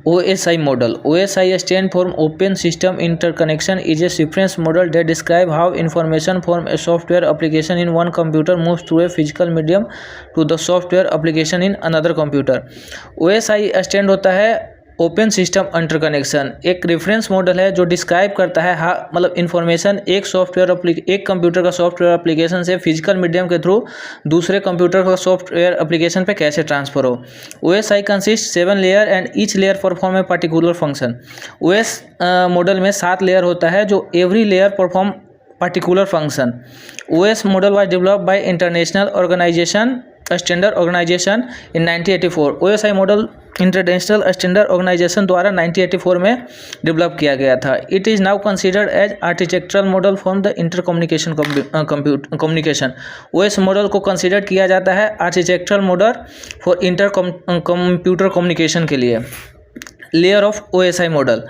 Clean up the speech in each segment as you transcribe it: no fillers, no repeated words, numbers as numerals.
OSI model. OSI stand for Open System Interconnection is a reference model that describe how information from a software application in one computer moves through a physical medium to the software application in another computer. OSI stand होता है open system interconnection, एक reference model है जो describe करता है मतलब information एक computer का सॉफ्टवेयर एप्लीकेशन से फिजिकल मीडियम के थ्रू दूसरे कंप्यूटर का सॉफ्टवेयर एप्लीकेशन पे कैसे ट्रांसफर हो. OSI consist 7 layer and each layer perform a particular function. OS model में 7 लेयर होता है जो every layer perform particular function. OS model was developed by international organisation standard organisation in 1984. OSI model international standard organisation द्वारा 1984 में develop किया गया था. It is now considered as architectural model for the inter communication. OS model को consider किया जाता है architectural model for inter computer communication के लिए. Layer of OSI model.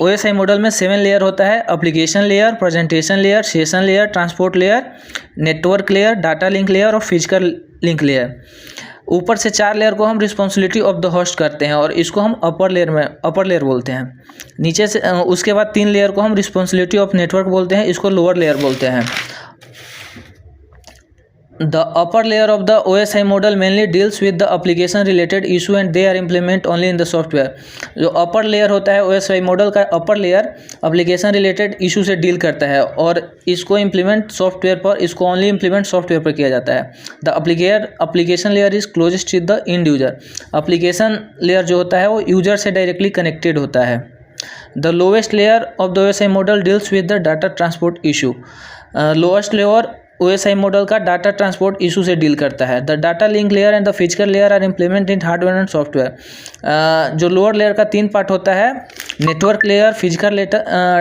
OSI model में 7 लेयर होता है. Application layer, presentation layer, session layer, transport layer, network layer, data link layer और फिजिकल लिंक लेयर. ऊपर से 4 लेयर को हम रिस्पॉन्सिबिलिटी ऑफ द होस्ट करते हैं और इसको हम अपर लेयर बोलते हैं. नीचे से उसके बाद 3 लेयर को हम रिस्पॉन्सिबिलिटी ऑफ नेटवर्क बोलते हैं, इसको लोअर लेयर बोलते हैं. The upper layer of the OSI model mainly deals with the application related issue and they are implement only in the software. जो upper layer होता है OSI मॉडल का upper layer application related issue से deal करता है और इसको implement software पर, इसको only implement सॉफ्टवेयर पर किया जाता है. The application layer is closest to the end user. application layer जो होता है वो यूजर से डायरेक्टली कनेक्टेड होता है. The lowest layer of the OSI model deals with the data transport issue. Lowest layer OSI model का data transport issue से deal करता है. The data link layer and the physical layer are implement in hardware and software. जो lower layer का 3 part होता है, network layer, physical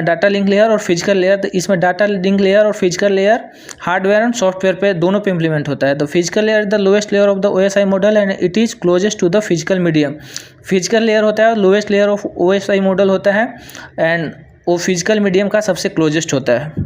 data link layer और physical layer. इसमें डाटा लिंक लेयर और physical layer hardware and software पे दोनों पे इम्प्लीमेंट होता है. The physical layer is the lowest layer of the OSI model and it is closest to the physical medium. Physical layer होता है lowest layer of OSI model होता है and वो फिजिकल मीडियम का सबसे क्लोजेस्ट होता है.